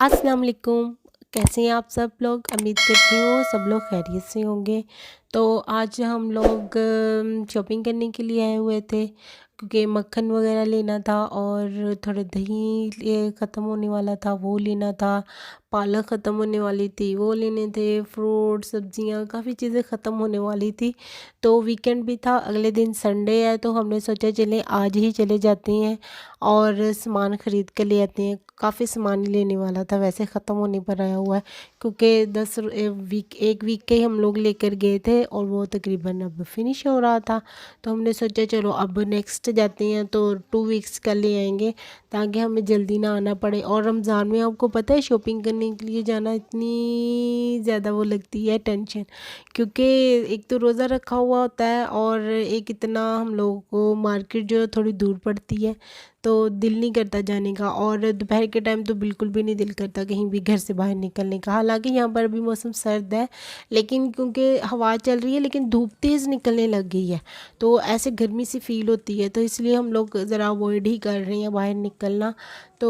अस्सलाम वालेकुम। कैसे हैं आप सब लोग? उम्मीद करती हूँ सब लोग खैरियत से होंगे। तो आज हम लोग शॉपिंग करने के लिए आए हुए थे क्योंकि मक्खन वगैरह लेना था और थोड़ा दही ख़त्म होने वाला था वो लेना था। पालक ख़त्म होने वाली थी वो लेने थे। फ्रूट सब्जियां काफ़ी चीज़ें ख़त्म होने वाली थी। तो वीकेंड भी था, अगले दिन संडे है, तो हमने सोचा चलें आज ही चले जाते हैं और सामान ख़रीद कर ले आते हैं। काफ़ी सामान लेने वाला था, वैसे ख़त्म होने पर आया हुआ है क्योंकि एक वीक के ही हम लोग लेकर गए थे और वो तकरीबन अब फिनिश हो रहा था। तो हमने सोचा चलो अब नेक्स्ट जाते हैं तो 2 वीक्स का ले आएंगे ताकि हमें जल्दी ना आना पड़े। और रमज़ान में आपको पता है शॉपिंग करने के लिए जाना इतनी ज़्यादा वो लगती है टेंशन, क्योंकि एक तो रोज़ा रखा हुआ होता है और एक इतना हम लोगों को मार्केट जो है थोड़ी दूर पड़ती है, तो दिल नहीं करता जाने का। और दोपहर के टाइम तो बिल्कुल भी नहीं दिल करता कहीं भी घर से बाहर निकलने का। हालांकि यहाँ पर भी मौसम सर्द है, लेकिन क्योंकि हवा चल रही है लेकिन धूप तेज़ निकलने लग गई है तो ऐसे गर्मी सी फील होती है, तो इसलिए हम लोग ज़रा अवॉइड ही कर रहे हैं बाहर निकलना। तो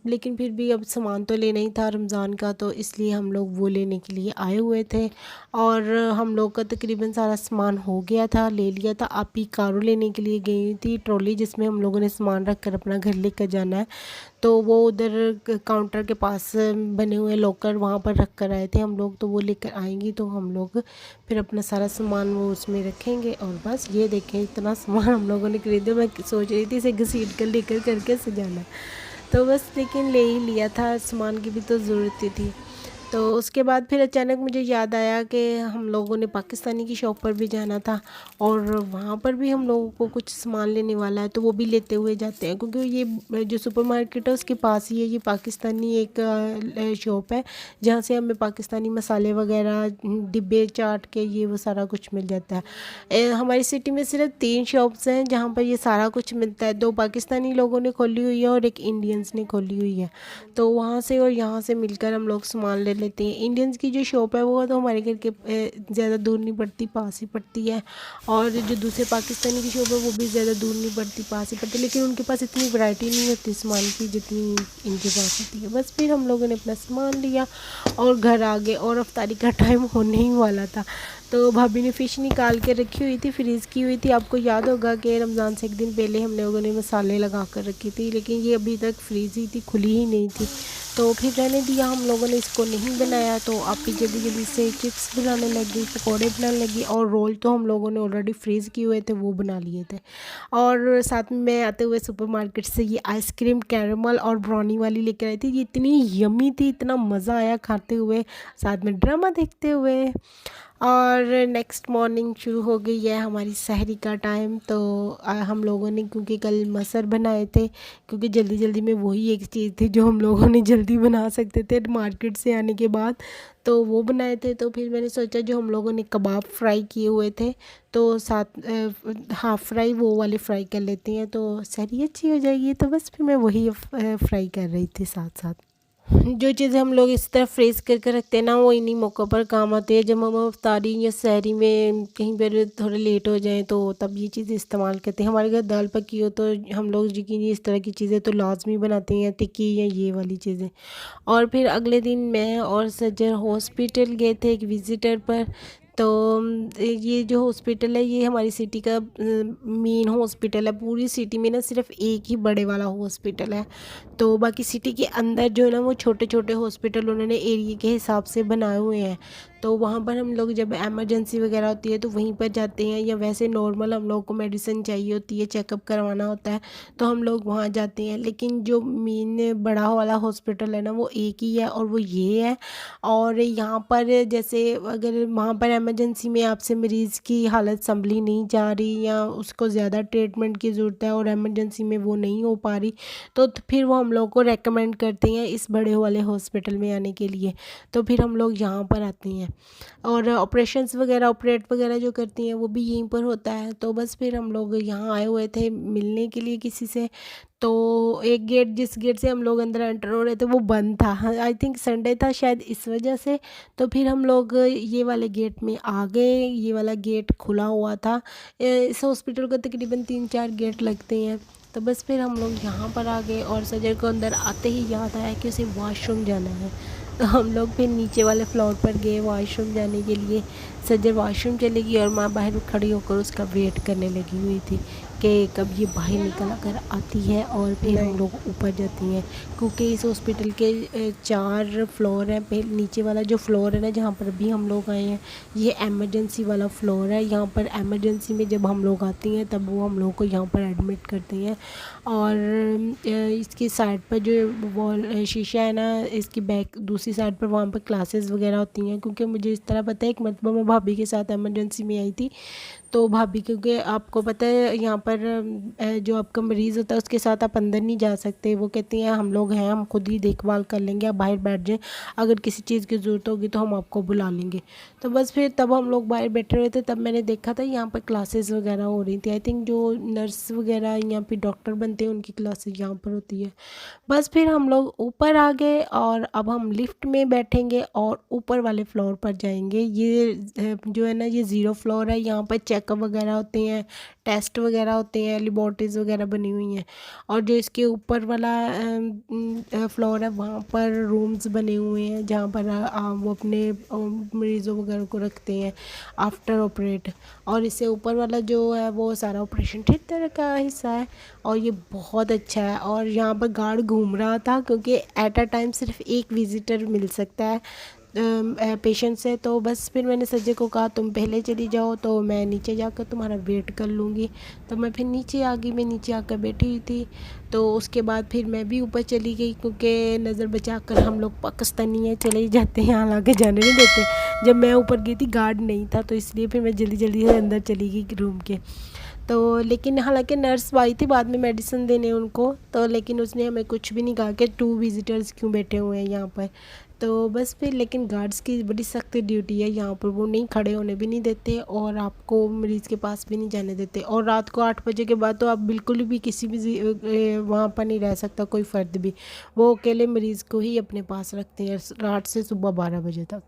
लेकिन फिर भी अब सामान तो लेना ही था रमज़ान का, तो इसलिए हम लोग वो लेने के लिए आए हुए थे। और हम लोग का तकरीबन सारा सामान हो गया था, ले लिया था। आप ही कारो लेने के लिए गई थी, ट्रॉली जिसमें हम लोगों ने सामान रख कर अपना घर लेकर जाना है। तो वो उधर काउंटर के पास बने हुए लॉकर वहाँ पर रख कर आए थे हम लोग, तो वो लेकर आएंगी तो हम लोग फिर अपना सारा सामान वो उसमें रखेंगे। और बस ये देखें इतना सामान हम लोगों ने खरीदा। मैं सोच रही थी इसे घसीट कर लेकर करके सजाना, तो बस लेकिन ले ही लिया था, सामान की भी तो ज़रूरत ही थी। तो उसके बाद फिर अचानक मुझे याद आया कि हम लोगों ने पाकिस्तानी की शॉप पर भी जाना था और वहाँ पर भी हम लोगों को कुछ सामान लेने वाला है, तो वो भी लेते हुए जाते हैं क्योंकि ये जो सुपरमार्केट है उसके पास ही है। ये पाकिस्तानी एक शॉप है जहाँ से हमें पाकिस्तानी मसाले वगैरह डिब्बे चाट के ये वो सारा कुछ मिल जाता है। हमारी सिटी में सिर्फ 3 शॉप्स हैं जहाँ पर ये सारा कुछ मिलता है। 2 पाकिस्तानी लोगों ने खोली हुई है और एक इंडियंस ने खोली हुई है, तो वहाँ से और यहाँ से मिलकर हम लोग सामान ले लेते हैं। इंडियंस की जो शॉप है वो तो हमारे घर के ज़्यादा दूर नहीं पड़ती, पास ही पड़ती है। और जो दूसरे पाकिस्तानी की शॉप है वो भी ज़्यादा दूर नहीं पड़ती, पास ही पड़ती है, लेकिन उनके पास इतनी वैरायटी नहीं होती सामान की जितनी इनके पास होती है। बस फिर हम लोगों ने अपना सामान लिया और घर आ गए और अफ्तारी का टाइम होने ही वाला था। तो भाभी ने फ़िश निकाल के रखी हुई थी, फ्रीज़ की हुई थी। आपको याद होगा कि रमज़ान से एक दिन पहले हम लोगों ने मसाले लगा कर रखी थी, लेकिन ये अभी तक फ्रीज़ ही थी, खुली ही नहीं थी। तो फिर रहने दिया, हम लोगों ने इसको नहीं बनाया। तो आप ही जल्दी जल्दी से चिप्स बनाने लगी, पकौड़े बनाने लगी और रोल तो हम लोगों ने ऑलरेडी फ्रीज़ किए हुए थे वो बना लिए थे। और साथ में मैं आते हुए सुपरमार्केट से ये आइसक्रीम कैरमल और ब्राउनी वाली लेकर आई थी। ये इतनी यमी थी, इतना मज़ा आया खाते हुए, साथ में ड्रामा देखते हुए। और नेक्स्ट मॉर्निंग शुरू हो गई है हमारी सहरी का टाइम। तो हम लोगों ने क्योंकि कल मसर बनाए थे, क्योंकि जल्दी जल्दी में वही एक चीज़ थी जो हम लोगों ने जल्दी बना सकते थे मार्केट से आने के बाद, तो वो बनाए थे। तो फिर मैंने सोचा जो हम लोगों ने कबाब फ्राई किए हुए थे तो साथ हाफ़ फ्राई वो वाले फ्राई कर लेते हैं तो सहरी अच्छी हो जाएगी। तो बस फिर मैं वही फ्राई कर रही थी साथ साथ। जो चीज़ें हम लोग इस तरह फ्रीज करके रखते हैं ना वो इन्हीं मौक़ों पर काम आती है। जब हम अफ्तारी या सहरी में कहीं पर थोड़े लेट हो जाएं तो तब ये चीज़ें इस्तेमाल करते हैं। हमारे घर दाल पकी हो तो हम लोग यकीन इस तरह की चीज़ें तो लाजमी बनाते हैं, टिक्की या ये वाली चीज़ें। और फिर अगले दिन मैं और सज्जर हॉस्पिटल गए थे एक विज़िटर पर। तो ये जो हॉस्पिटल है ये हमारी सिटी का मेन हॉस्पिटल है। पूरी सिटी में ना सिर्फ एक ही बड़े वाला हॉस्पिटल है, तो बाकी सिटी के अंदर जो है ना वो छोटे छोटे हॉस्पिटल उन्होंने एरिया के हिसाब से बनाए हुए हैं। तो वहाँ पर हम लोग जब एमरजेंसी वगैरह होती है तो वहीं पर जाते हैं, या वैसे नॉर्मल हम लोग को मेडिसिन चाहिए होती है, चेकअप करवाना होता है तो हम लोग वहाँ जाते हैं। लेकिन जो मेन बड़ा वाला हॉस्पिटल है ना वो एक ही है और वो ये है। और यहाँ पर जैसे अगर वहाँ पर इमरजेंसी में आपसे मरीज़ की हालत संभली नहीं जा रही या उसको ज़्यादा ट्रीटमेंट की ज़रूरत है और इमरजेंसी में वो नहीं हो पा रही, तो फिर वो हम लोग को रेकमेंड करते हैं इस बड़े वाले हॉस्पिटल में आने के लिए। तो फिर हम लोग यहाँ पर आते हैं और ऑपरेशंस वगैरह ऑपरेट वगैरह जो करती हैं वो भी यहीं पर होता है। तो बस फिर हम लोग यहाँ आए हुए थे मिलने के लिए किसी से। तो एक गेट जिस गेट से हम लोग अंदर एंटर हो रहे थे वो बंद था, आई थिंक संडे था शायद इस वजह से। तो फिर हम लोग ये वाले गेट में आ गए, ये वाला गेट खुला हुआ था। इस हॉस्पिटल को तकरीबन 3-4 गेट लगते हैं। तो बस फिर हम लोग यहाँ पर आ गए और सजर को अंदर आते ही याद आया कि उसे वॉशरूम जाना है। तो हम लोग फिर नीचे वाले फ्लोर पर गए वॉशरूम जाने के लिए। सजर वॉशरूम चली गई और माँ बाहर खड़ी होकर उसका वेट करने लगी हुई थी कि कब ये बाहर निकल कर आती है और फिर हम लोग ऊपर जाती हैं, क्योंकि इस हॉस्पिटल के 4 फ्लोर हैं। पहले नीचे वाला जो फ्लोर है ना, जहाँ पर अभी हम लोग आए हैं, ये एमरजेंसी वाला फ्लोर है। यहाँ पर एमरजेंसी में जब हम लोग आती हैं तब वो हम लोग को यहाँ पर एडमिट करते हैं। और इसकी साइड पर जो वॉल शीशा है ना, इसकी बैक दूसरी साइड पर वहाँ पर क्लासेस वगैरह होती हैं। क्योंकि मुझे इस तरह पता है, एक मरतबा मैं भाभी के साथ एमरजेंसी में आई थी, तो भाभी, क्योंकि आपको पता है यहाँ पर जो आपका मरीज़ होता है उसके साथ आप अंदर नहीं जा सकते। वो कहती हैं हम लोग हैं, हम खुद ही देखभाल कर लेंगे, आप बाहर बैठ जाएं, अगर किसी चीज़ की ज़रूरत होगी तो हम आपको बुला लेंगे। तो बस फिर तब हम लोग बाहर बैठे हुए थे, तब मैंने देखा था यहाँ पर क्लासेस वगैरह हो रही थी। आई थिंक जो नर्स वगैरह यहाँ पर डॉक्टर बनते हैं उनकी क्लासेस यहाँ पर होती है। बस फिर हम लोग ऊपर आ गए और अब हम लिफ्ट में बैठेंगे और ऊपर वाले फ्लोर पर जाएंगे। ये जो है ना, ये 0 फ्लोर है। यहाँ पर चेकअप वगैरह होते हैं, टेस्ट वगैरह होते हैं, लेबॉर्टरीज वगैरह बनी हुई हैं। और जो इसके ऊपर वाला फ्लोर है, वहाँ पर रूम्स बने हुए हैं जहाँ पर वो अपने मरीज़ों वगैरह को रखते हैं आफ्टर ऑपरेट। और इससे ऊपर वाला जो है वो सारा ऑपरेशन थिएटर का हिस्सा है और ये बहुत अच्छा है। और यहाँ पर गार्ड घूम रहा था, क्योंकि एट अ टाइम सिर्फ एक विज़िटर मिल सकता है पेशेंट से। तो बस फिर मैंने सज्जे को कहा तुम पहले चली जाओ, तो मैं नीचे जाकर तुम्हारा वेट कर लूँगी। तो मैं फिर नीचे आ गई, मैं नीचे आकर बैठी हुई थी। तो उसके बाद फिर मैं भी ऊपर चली गई, क्योंकि नज़र बचाकर हम लोग पाकिस्तानी हैं, चले ही जाते हैं, हालांकि जाने नहीं देते। जब मैं ऊपर गई थी गार्ड नहीं था, तो इसलिए फिर मैं जल्दी जल्दी से अंदर चली गई रूम के। तो लेकिन हालांकि नर्स आई थी बाद में मेडिसिन देने उनको, तो लेकिन उसने हमें कुछ भी नहीं कहा कि 2 विजिटर्स क्यों बैठे हुए हैं यहाँ पर। तो बस फिर, लेकिन गार्ड्स की बड़ी सख्त ड्यूटी है यहाँ पर, वो नहीं खड़े होने भी नहीं देते और आपको मरीज़ के पास भी नहीं जाने देते। और रात को 8 बजे के बाद तो आप बिल्कुल भी किसी भी वहाँ पर नहीं रह सकता कोई फ़र्द भी। वो अकेले मरीज़ को ही अपने पास रखते हैं रात से सुबह 12 बजे तक।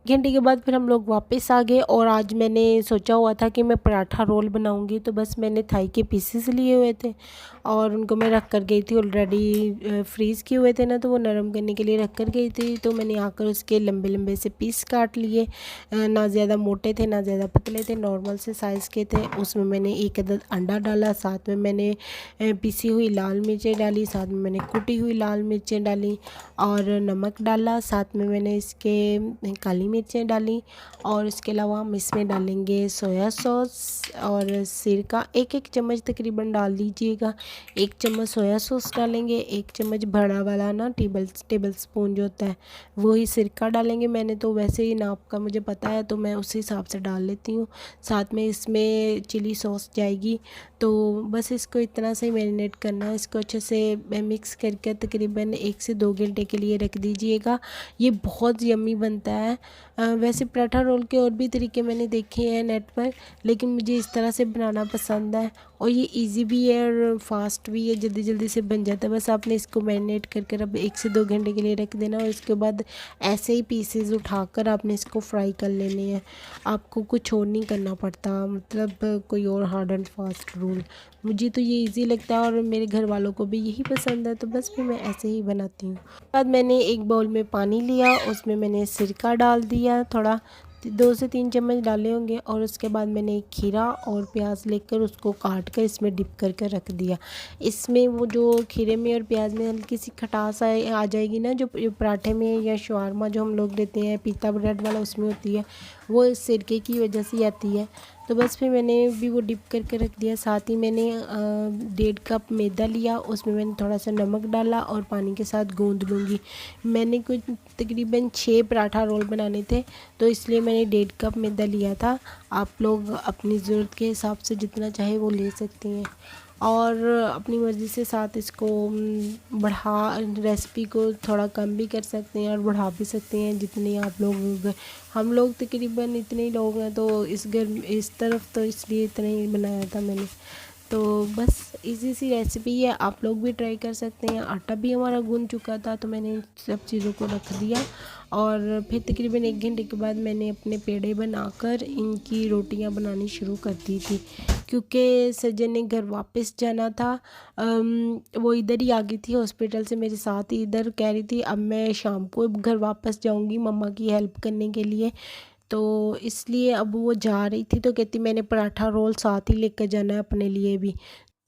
घंटे के बाद फिर हम लोग वापस आ गए और आज मैंने सोचा हुआ था कि मैं पराठा रोल बनाऊंगी। तो बस मैंने थाई के पीसेस लिए हुए थे और उनको मैं रख कर गई थी, ऑलरेडी फ्रीज़ किए हुए थे ना, तो वो नरम करने के लिए रख कर गई थी। तो मैंने आकर उसके लंबे लंबे से पीस काट लिए, ना ज़्यादा मोटे थे ना ज़्यादा पतले थे, नॉर्मल से साइज़ के थे। उसमें मैंने 1 अदद अंडा डाला, साथ में मैंने पिसी हुई लाल मिर्चें डाली, साथ में मैंने कुटी हुई लाल मिर्चें डाली और नमक डाला, साथ में मैंने इसके काली मिर्चें डाली। और इसके अलावा हम इसमें डालेंगे सोया सॉस और सिरका, 1 चम्मच तकरीबन डाल दीजिएगा। 1 चम्मच सोया सॉस डालेंगे, 1 चम्मच बड़ा वाला ना टेबल स्पून जो होता है वही सिरका डालेंगे। मैंने तो वैसे ही नाप का मुझे पता है, तो मैं उसी हिसाब से डाल लेती हूँ। साथ में इसमें चिली सॉस जाएगी। तो बस इसको इतना से मैरिनेट करना है, इसको अच्छे से मिक्स करके तकरीबन 1 से 2 घंटे के लिए रख दीजिएगा। ये बहुत यम्मी बनता है। वैसे पराठा रोल के और भी तरीके मैंने देखे हैं नेट पर, लेकिन मुझे इस तरह से बनाना पसंद है और ये इजी भी है और फास्ट भी है, जल्दी जल्दी से बन जाता है। बस आपने इसको मैरिनेट करके अब 1 से 2 घंटे के लिए रख देना और इसके बाद ऐसे ही पीसेस उठाकर आपने इसको फ्राई कर लेने हैं। आपको कुछ और नहीं करना पड़ता, मतलब कोई और हार्ड एंड फास्ट रूल। मुझे तो ये इजी लगता है और मेरे घर वालों को भी यही पसंद है, तो बस फिर मैं ऐसे ही बनाती हूँ। बाद मैंने एक बाउल में पानी लिया, उसमें मैंने सिरका डाल दिया, थोड़ा 2 से 3 चम्मच डाले होंगे। और उसके बाद मैंने एक खीरा और प्याज लेकर उसको काट कर इसमें डिप करके रख दिया। इसमें वो जो खीरे में और प्याज में हल्की सी खटास आ जाएगी ना, जो पराठे में या शवारमा जो हम लोग लेते हैं पीता ब्रेड वाला, उसमें होती है, वो इस सिरके की वजह से आती है। तो बस फिर मैंने भी वो डिप करके रख दिया। साथ ही मैंने 1.5 कप मैदा लिया, उसमें मैंने थोड़ा सा नमक डाला और पानी के साथ गूंद लूँगी। मैंने कुछ तकरीबन 6 पराठा रोल बनाने थे, तो इसलिए मैंने 1.5 कप मैदा लिया था। आप लोग अपनी ज़रूरत के हिसाब से जितना चाहे वो ले सकती हैं और अपनी मर्ज़ी से साथ इसको रेसिपी को थोड़ा कम भी कर सकते हैं और बढ़ा भी सकते हैं जितने आप लोग। हम लोग तकरीबन इतने ही लोग हैं, तो इस तरफ तो इसलिए इतना ही बनाया था मैंने। तो बस इजी सी रेसिपी है, आप लोग भी ट्राई कर सकते हैं। आटा भी हमारा गूंद चुका था, तो मैंने सब चीज़ों को रख दिया और फिर तकरीबन 1 घंटे के बाद मैंने अपने पेड़े बनाकर इनकी रोटियां बनानी शुरू कर दी थी। क्योंकि सजन ने घर वापस जाना था। वो इधर ही आ गई थी हॉस्पिटल से मेरे साथ ही, इधर कह रही थी अब मैं शाम को घर वापस जाऊंगी मम्मा की हेल्प करने के लिए। तो इसलिए अब वो जा रही थी, तो कहती मैंने पराठा रोल साथ ही लेकर जाना है अपने लिए भी।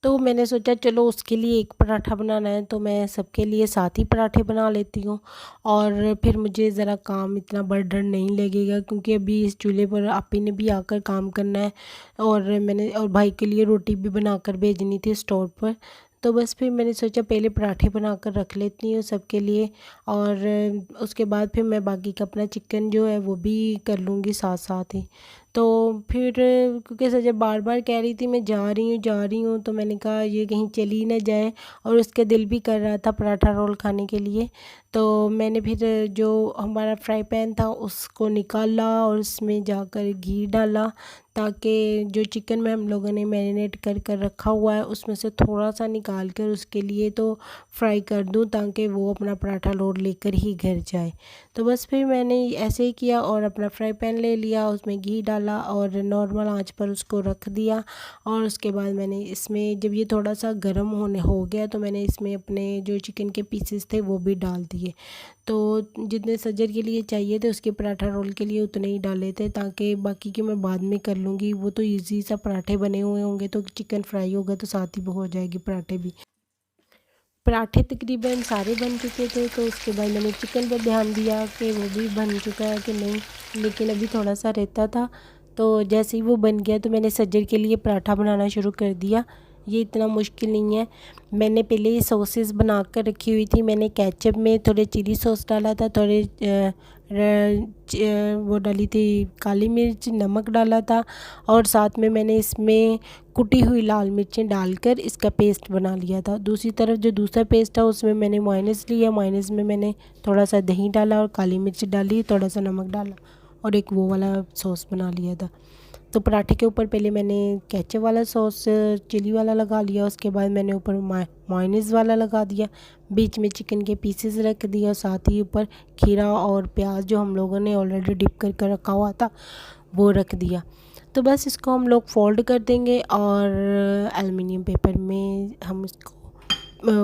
तो मैंने सोचा चलो उसके लिए एक पराठा बनाना है तो मैं सबके लिए साथ ही पराठे बना लेती हूँ, और फिर मुझे ज़रा काम इतना बर्डन नहीं लगेगा, क्योंकि अभी इस चूल्हे पर आपी ने भी आकर काम करना है, और भाई के लिए रोटी भी बनाकर भेजनी थी स्टोर पर। तो बस फिर मैंने सोचा पहले पराठे बनाकर रख लेती हूँ सबके लिए, और उसके बाद फिर मैं बाकी का अपना चिकन जो है वो भी कर लूँगी साथ साथ ही। तो फिर क्योंकि सजल बार बार कह रही थी मैं जा रही हूँ, तो मैंने कहा ये कहीं चली ना जाए, और उसका दिल भी कर रहा था पराठा रोल खाने के लिए। तो मैंने फिर जो हमारा फ्राई पैन था उसको निकाला और उसमें जाकर घी डाला, ताकि जो चिकन में हम लोगों ने मैरिनेट कर कर रखा हुआ है उसमें से थोड़ा सा निकाल कर उसके लिए तो फ्राई कर दूँ, ताकि वो अपना पराठा रोल लेकर ही घर जाए। तो बस फिर मैंने ऐसे ही किया और अपना फ्राई पैन ले लिया, उसमें घी डाला और नॉर्मल आंच पर उसको रख दिया। और उसके बाद मैंने इसमें जब ये थोड़ा सा गर्म होने हो गया तो मैंने इसमें अपने जो चिकन के पीसेस थे वो भी डाल दिए। तो जितने सजर के लिए चाहिए थे उसके पराठा रोल के लिए उतने ही डाले थे, ताकि बाकी के मैं बाद में कर लूँगी। वो तो ईज़ी सा पराठे बने हुए होंगे, तो चिकन फ्राई होगा तो साथ ही हो जाएगी पराठे भी। पराठे तकरीबन सारे बन चुके थे, तो उसके बाद मैंने चिकन पर ध्यान दिया कि वो भी बन चुका है कि नहीं, लेकिन अभी थोड़ा सा रहता था। तो जैसे ही वो बन गया तो मैंने सज्जर के लिए पराठा बनाना शुरू कर दिया। ये इतना मुश्किल नहीं है। मैंने पहले ही सॉसेस बना कर रखी हुई थी। मैंने केचप में थोड़े चिली सॉस डाला था, थोड़े वो डाली थी काली मिर्च, नमक डाला था, और साथ में मैंने इसमें कुटी हुई लाल मिर्चें डालकर इसका पेस्ट बना लिया था। दूसरी तरफ जो दूसरा पेस्ट था उसमें मैंने मायोनीज़ लिया, मायोनीज़ में मैंने थोड़ा सा दही डाला और काली मिर्च डाली, थोड़ा सा नमक डाला और एक वो वाला सॉस बना लिया था। तो पराठे के ऊपर पहले मैंने केचप वाला सॉस चिली वाला लगा लिया, उसके बाद मैंने ऊपर मायोनीज़ वाला लगा दिया, बीच में चिकन के पीसेस रख दिया, साथ ही ऊपर खीरा और प्याज जो हम लोगों ने ऑलरेडी डिप कर रखा हुआ था वो रख दिया। तो बस इसको हम लोग फोल्ड कर देंगे और एलुमिनियम पेपर में हम इसको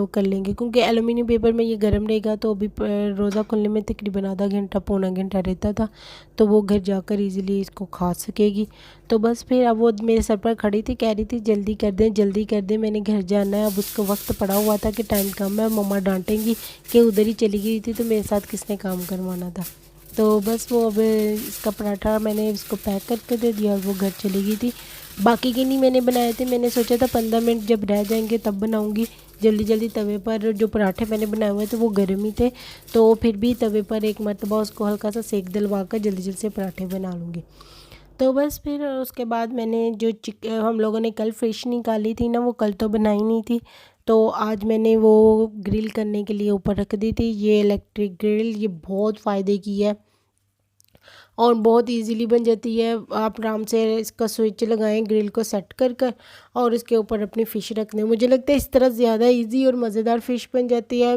कर लेंगे, क्योंकि एलुमिनियम पेपर में ये गर्म रहेगा। तो अभी रोज़ा खुलने में तकरीबन आधा घंटा पौना घंटा रहता था, तो वो घर जाकर इजीली इसको खा सकेगी। तो बस फिर अब वो मेरे सर पर खड़ी थी, कह रही थी जल्दी कर दें जल्दी कर दें, मैंने घर जाना है। अब उसको वक्त पड़ा हुआ था कि टाइम कम है, मम्मा डांटेंगी कि उधर ही चली गई थी तो मेरे साथ किसने काम करवाना था। तो बस वो अब इसका पराठा मैंने इसको पैक करके दे दिया और वो घर चली गई थी। बाकी के नहीं मैंने बनाए थे, मैंने सोचा था 15 मिनट जब रह जाएंगे तब बनाऊंगी। जल्दी जल्दी तवे पर जो पराठे मैंने बनाए हुए थे वो गर्म ही थे, तो फिर भी तवे पर एक मरतबा उसको हल्का सा सेक दिलवा कर जल्दी जल्दी से पराठे बना लूँगी। तो बस फिर उसके बाद मैंने जो हम लोगों ने कल फ़िश निकाली थी ना, वो कल तो बनाई नहीं थी, तो आज मैंने वो ग्रिल करने के लिए ऊपर रख दी थी। ये इलेक्ट्रिक ग्रिल ये बहुत फ़ायदे की है और बहुत इजीली बन जाती है। आप आराम से इसका स्विच लगाएं, ग्रिल को सेट कर कर और इसके ऊपर अपनी फ़िश रख दें। मुझे लगता है इस तरह ज़्यादा इजी और मज़ेदार फ़िश बन जाती है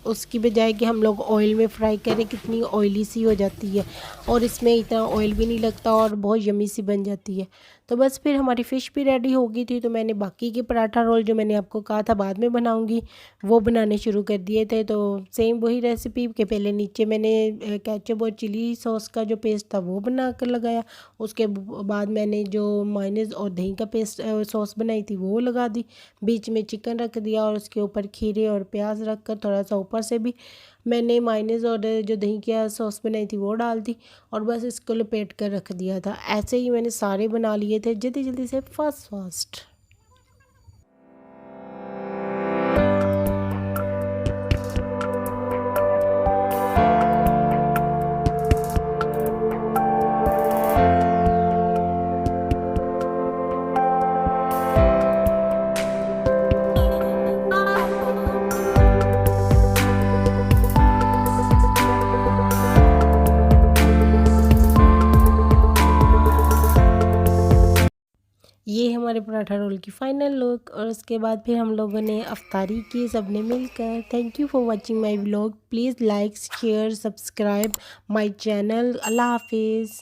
उसकी बजाय कि हम लोग ऑयल में फ्राई करें, कितनी ऑयली सी हो जाती है और इसमें इतना ऑयल भी नहीं लगता और बहुत यमी सी बन जाती है। तो बस फिर हमारी फ़िश भी रेडी हो गई थी, तो मैंने बाकी के पराठा रोल जो मैंने आपको कहा था बाद में बनाऊंगी वो बनाने शुरू कर दिए थे। तो सेम वही रेसिपी के पहले नीचे मैंने केचप और चिली सॉस का जो पेस्ट था वो बना कर लगाया, उसके बाद मैंने जो मायोनीज़ और दही का पेस्ट सॉस बनाई थी वो लगा दी, बीच में चिकन रख दिया और उसके ऊपर खीरे और प्याज रख कर थोड़ा सा ऊपर से भी मैंने मायोनीज़ और जो दही की सॉस बनाई थी वो डाल दी और बस इसको लपेट कर रख दिया था। ऐसे ही मैंने सारे बना लिए थे जल्दी जल्दी से फास्ट फास्ट। ये हमारे पराठा रोल की फ़ाइनल लुक और उसके बाद फिर हम लोगों ने अफ्तारी की सबने मिलकर। Thank you for watching my vlog. Please like share subscribe my channel. अल्लाह हाफिज़।